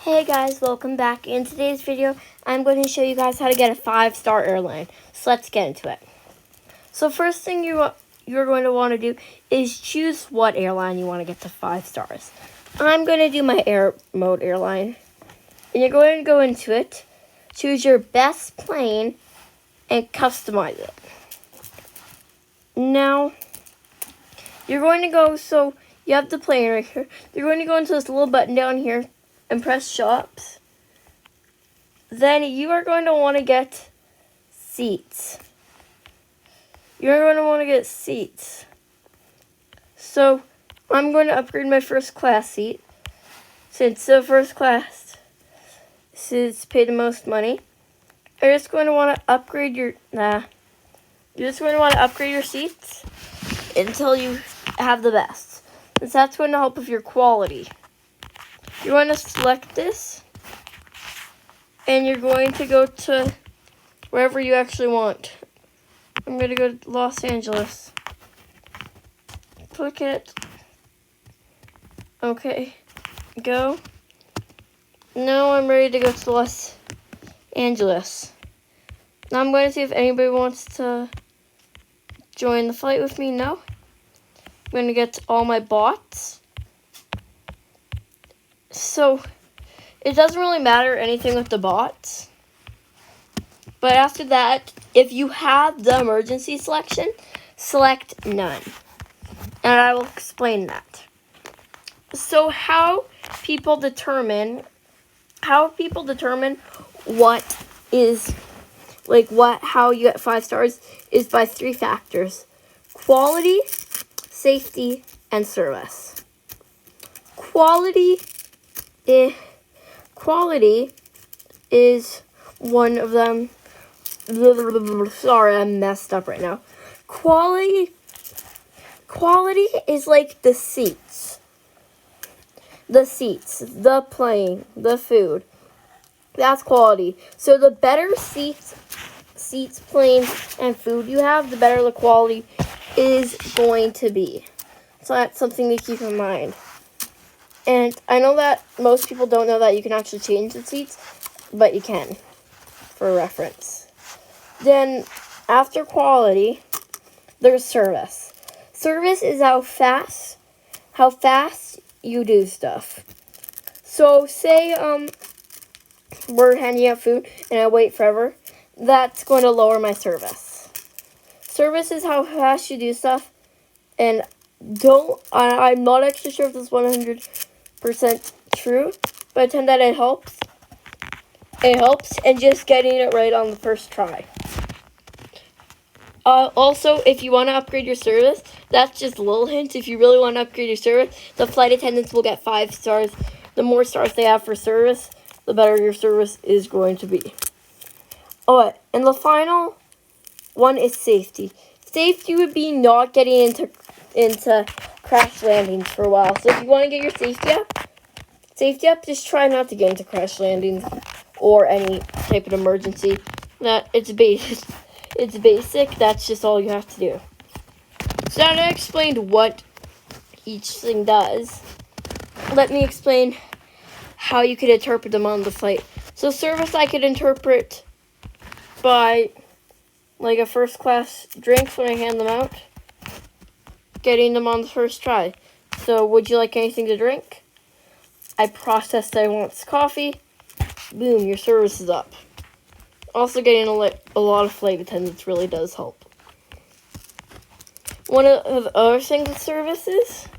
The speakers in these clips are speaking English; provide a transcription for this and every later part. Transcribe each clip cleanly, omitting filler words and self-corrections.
Hey guys, welcome back. In today's video, I'm going to show you guys how to get a 5-star airline. So let's get into it. So first thing you're going to want to do is choose what airline you want to get to 5 stars. I'm going to do my air mode airline. And you're going to go into it, choose your best plane, and customize it. Now, you're going to go, so you have the plane right here. You're going to go into this little button down here and press shops. Then you are going to want to get seats. You're going to want to get seats. So I'm going to upgrade my first class seat. Since the first class is pay the most money, you're just going to want to upgrade your You're just going to want to upgrade your seats until you have the best. Since that's going to help with your quality. You're going to select this, and you're going to go to wherever you actually want. I'm going to go to Los Angeles. Click it. Okay. Go. Now I'm ready to go to Los Angeles. Now I'm going to see if anybody wants to join the flight with me. No. I'm going to get all my bots. So, it doesn't really matter anything with the bots. But after that, if you have the emergency selection, select none. And I will explain that. So, how people determine what is, how you get 5 stars is by 3 factors: quality, safety, and service. Quality is one of them. Sorry, I'm messed up right now. Quality is like the seats, the plane, the food. That's quality. So the better seats, planes, and food you have, the better the quality is going to be. So that's something to keep in mind. And I know that most people don't know that you can actually change the seats, but you can, for reference. Then, after quality, there's service. Service is how fast you do stuff. So, say we're handing out food and I wait forever, that's going to lower my service. Service is how fast you do stuff, and I'm not actually sure if this is 100% true, but I pretend that it helps. It helps, and just getting it right on the first try. Also, if you want to upgrade your service, that's just a little hint. If you really want to upgrade your service, the flight attendants will get 5 stars. The more stars they have for service, the better your service is going to be. Alright, and the final one is safety. Safety would be not getting into crash landings for a while. So if you want to get your safety up, just try not to get into crash landings or any type of emergency. That it's basic. That's just all you have to do. So now that I explained what each thing does, let me explain how you could interpret them on the flight. So service I could interpret by a first class drink when I hand them out. Getting them on the first try. So, would you like anything to drink? I processed I want coffee. Boom, your service is up. Also, getting a lot of flight attendants really does help. One of the other things with services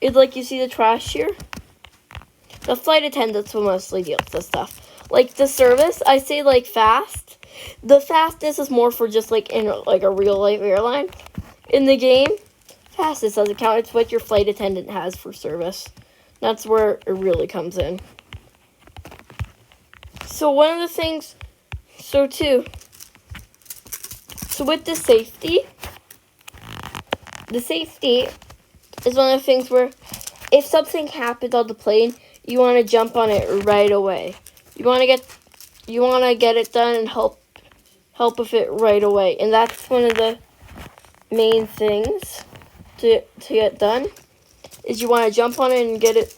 is like you see the trash here. The flight attendants will mostly deal with this stuff. Like the service, I say fast. The fastest is more for just in a real life airline. In the game, fastest doesn't count. It's what your flight attendant has for service. That's where it really comes in. So one of the things, so with the safety is one of the things where if something happens on the plane, you want to jump on it right away. You want to get it done and help with it right away. And that's one of the main things to get done, is you want to jump on it and get it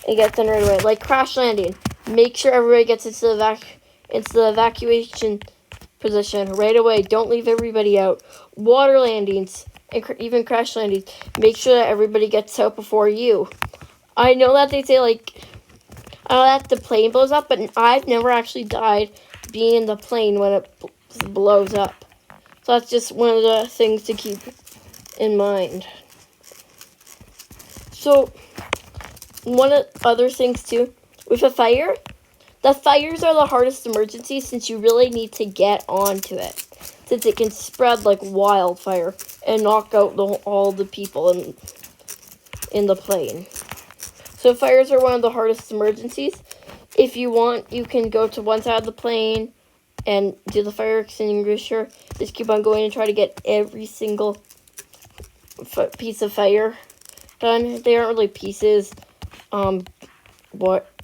it gets done right away. Like crash landing. Make sure everybody gets into the evacuation position right away. Don't leave everybody out. Water landings and even crash landings. Make sure that everybody gets out before you. I know that they say like, I know that the plane blows up, but I've never actually died being in the plane when it blows up. So that's just one of the things to keep in mind. So one of the other things too, with a fire, the fires are the hardest emergency since you really need to get onto it, since it can spread like wildfire and knock out all the people in the plane. So fires are one of the hardest emergencies. If you want, you can go to one side of the plane and do the fire extinguisher. Just keep on going and try to get every single piece of fire done. They aren't really pieces.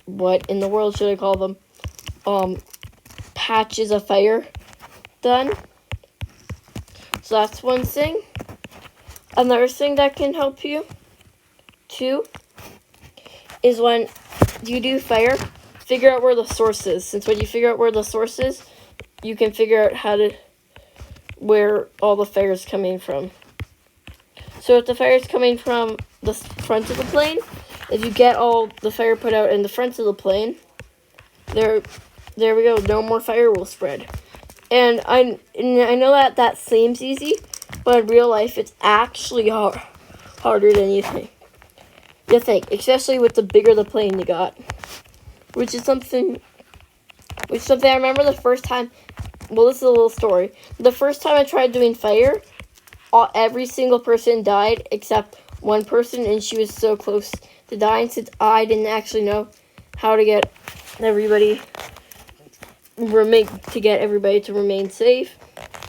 What in the world should I call them? Patches of fire done. So that's one thing. Another thing that can help you too is when you do fire, figure out where the source is. Since when you figure out where the source is, you can figure out where all the fire is coming from. So if the fire is coming from the front of the plane, if you get all the fire put out in the front of the plane, there we go. No more fire will spread. And I know that seems easy, but in real life, it's actually harder than you think. Especially with the bigger the plane you got, which is something I remember the first time. Well, this is a little story. The first time I tried doing fire, every single person died except one person, and she was so close to dying since I didn't actually know how to get everybody to remain safe,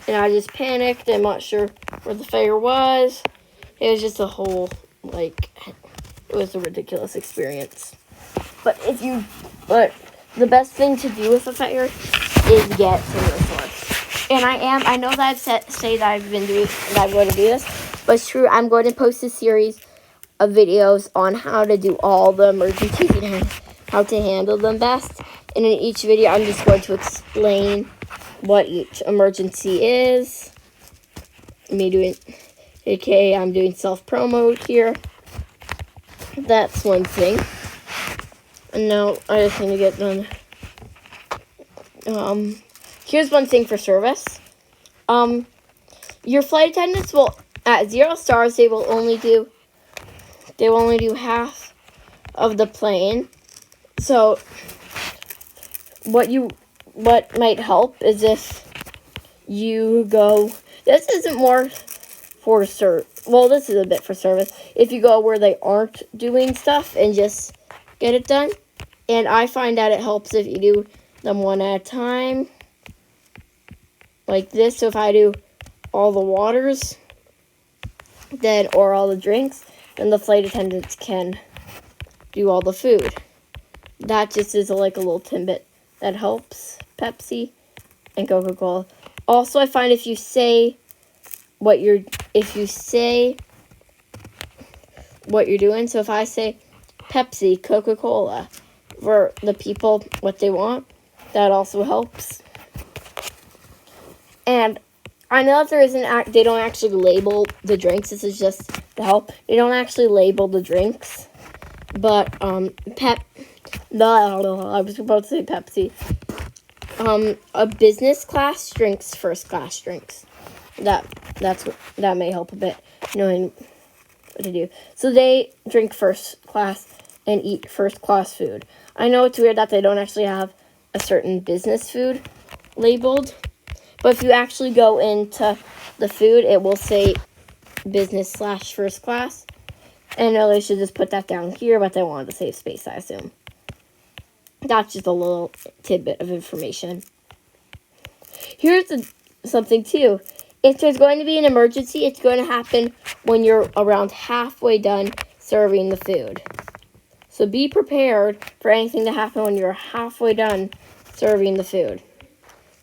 and I just panicked. I'm not sure where the fire was. It was just a whole it was a ridiculous experience. But the best thing to do with a fire is get to the source. And I know that I've say that I'm going to do this, but it's true. I'm going to post a series of videos on how to do all the emergencies and how to handle them best. And in each video, I'm just going to explain what each emergency is. I'm doing self-promo here. That's one thing. And now I just need to get done. Here's one thing for service. Your flight attendants will, at 0 stars, they will only do half of the plane. So what might help is if you go, this isn't more for this is a bit for service. If you go where they aren't doing stuff and just get it done. And I find that it helps if you do them one at a time. Like this. So if I do all the waters, or all the drinks, then the flight attendants can do all the food. That just is like a little tidbit that helps Pepsi and Coca-Cola. Also, I find if you say what you're doing, so if I say Pepsi, Coca-Cola, for the people what they want, that also helps. And I know that they don't actually label the drinks. This is just to help. They don't actually label the drinks, but I was about to say Pepsi. A business class drinks, first class drinks. That may help a bit, knowing what to do. So they drink first class and eat first class food. I know it's weird that they don't actually have a certain business food labeled, but if you actually go into the food, it will say business/first class. And I know they should just put that down here, but they wanted to save space, I assume. That's just a little tidbit of information. Here's something too. If there's going to be an emergency, it's going to happen when you're around halfway done serving the food. So be prepared for anything to happen when you're halfway done serving the food.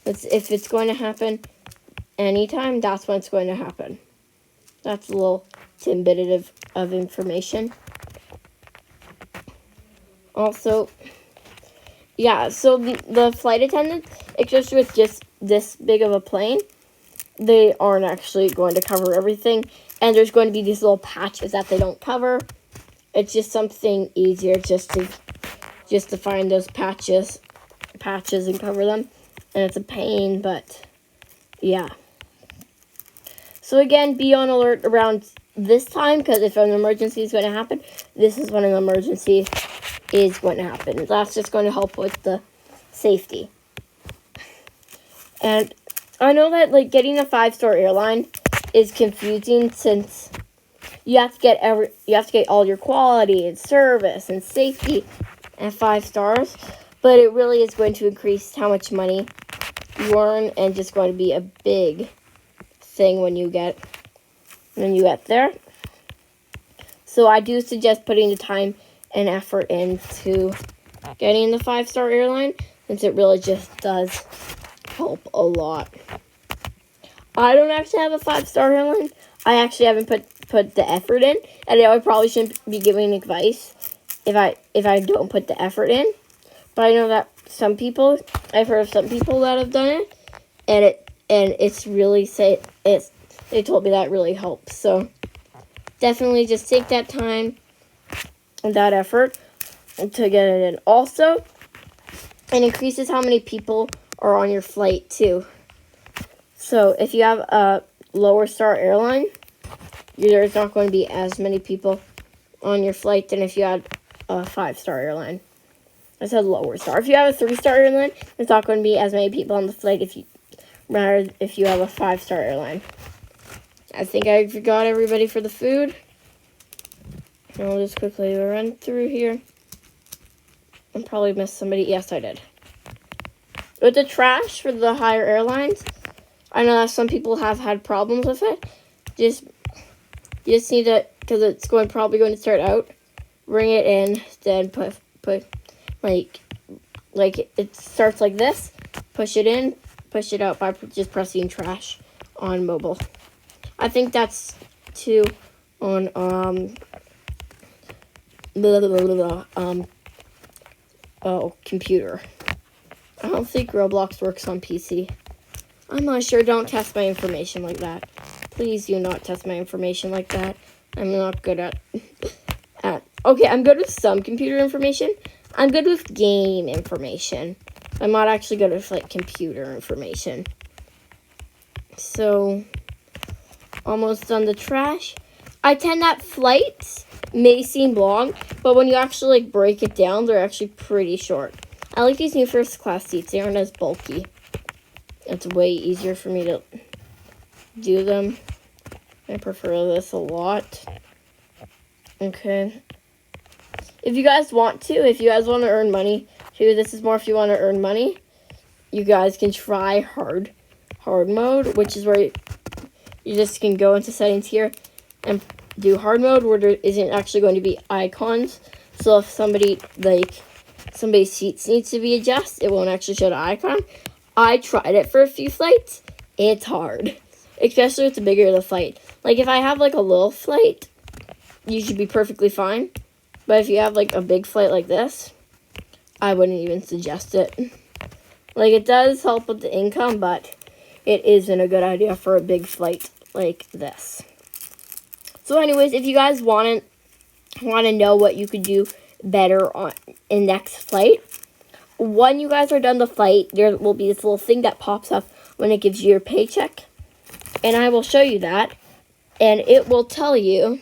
If it's going to happen anytime, that's when it's going to happen. That's a little tidbit of information. Also, yeah, so the flight attendants, especially with just this big of a plane, they aren't actually going to cover everything. And there's going to be these little patches that they don't cover. It's just something easier just to find those patches and cover them. And it's a pain, but yeah. So again, be on alert around this time, because if an emergency is going to happen, this is when an emergency is going to happen. That's just going to help with the safety. And I know that like getting a 5-star airline is confusing, since you have to get all your quality and service and safety at 5 stars, but it really is going to increase how much money you earn, and just going to be a big thing when you get there. So I do suggest putting the time and effort into getting the 5-star airline, since it really just does help a lot. I don't actually have a 5-star airline. I actually haven't put the effort in, and I probably shouldn't be giving advice if I don't put the effort in. But I know that I've heard of some people that have done it, and it's really they told me that really helps. So definitely just take that time and that effort to get it in. Also, it increases how many people are on your flight too. So if you have a lower star airline, there's not going to be as many people on your flight than if you had a 5-star airline. I said lower star. If you have a 3-star airline, there's not going to be as many people on the flight if you have a 5-star airline. I think I forgot everybody for the food. I'll just quickly run through here. I probably missed somebody. Yes, I did. With the trash for the higher airlines, I know that some people have had problems with it. You just need to, because it's probably going to start out, bring it in, then put like it starts like this, push it in, push it out by just pressing trash on mobile. I think that's too on computer. I don't think Roblox works on PC. I'm not sure. Don't test my information like that. Please do not test my information like that. I'm not good at okay, I'm good with some computer information. I'm good with game information. I'm not actually good with like computer information. So almost done the trash. I tend that flights may seem long, but when you actually like break it down, they're actually pretty short. I like these new first class seats. They aren't as bulky. It's way easier for me to do them. I prefer this a lot. Okay. If you guys want to earn money, too, this is more if you want to earn money, you guys can try hard mode, which is where you just can go into settings here and do hard mode, where there isn't actually going to be icons. So if somebody's seats needs to be adjusted, it won't actually show the icon. I tried it for a few flights. It's hard, especially with the bigger the flight. Like if I have like a little flight, you should be perfectly fine. But if you have like a big flight like this, I wouldn't even suggest it. Like it does help with the income, but it isn't a good idea for a big flight like this. So anyways, if you guys want to know what you could do better in next flight, when you guys are done the flight, there will be this little thing that pops up when it gives you your paycheck. And I will show you that. And it will tell you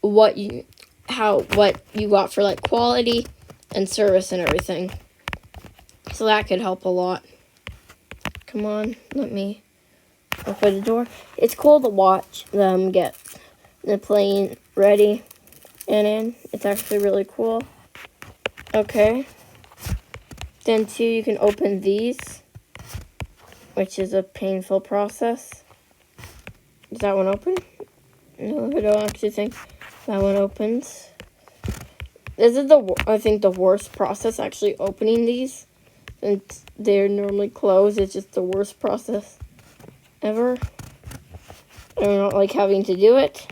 what you got for like quality and service and everything. So that could help a lot. Come on, let me open the door. It's cool to watch them get the plane ready and in. It's actually really cool. Okay. Then too, you can open these, which is a painful process. Is that one open? No, I don't actually think that one opens. This is I think the worst process, actually opening these. And they're normally closed. It's just the worst process ever. I don't like having to do it,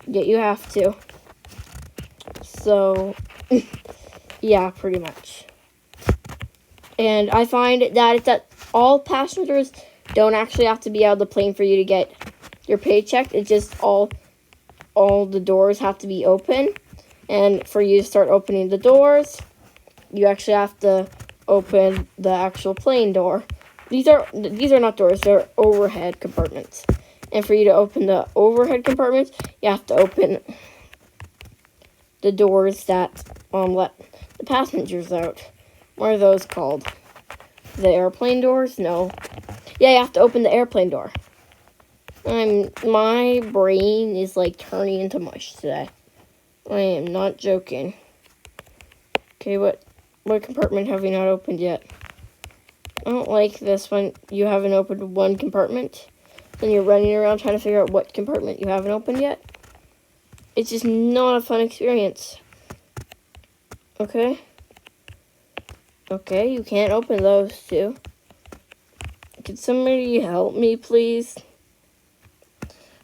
yet you have to. So Yeah, pretty much. And I find that it's that all passengers don't actually have to be out of the plane for you to get your paycheck. It's just all the doors have to be open. And for you to start opening the doors, you actually have to open the actual plane door. These are not doors, they're overhead compartments. And for you to open the overhead compartments, you have to open the doors that let the passengers out. What are those called? The airplane doors? No. Yeah, you have to open the airplane door. My brain is like turning into mush today. I am not joking. Okay, what compartment have you not opened yet? I don't like this one. You haven't opened one compartment. Then you're running around trying to figure out what compartment you haven't opened yet. It's just not a fun experience. Okay? Okay, you can't open those two. Can somebody help me, please?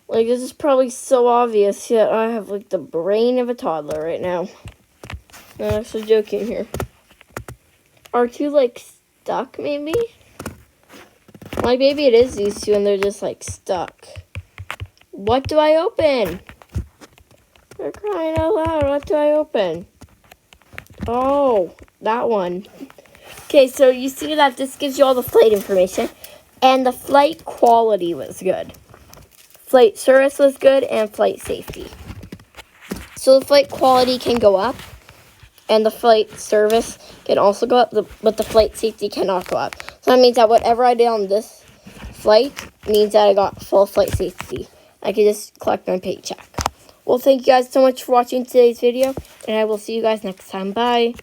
Like, this is probably so obvious, yet I have, like, the brain of a toddler right now. I'm actually joking here. Are two, like, stuck, maybe? Like, maybe it is these two, and they're just, like, stuck. What do I open? They're crying out loud. What do I open? Oh, that one. Okay, so you see that this gives you all the flight information, and the flight quality was good. Flight service was good, and flight safety. So the flight quality can go up, and the flight service can also go up, but the flight safety cannot go up. So that means that whatever I did on this flight means that I got full flight safety. I can just collect my paycheck. Well, thank you guys so much for watching today's video, and I will see you guys next time. Bye.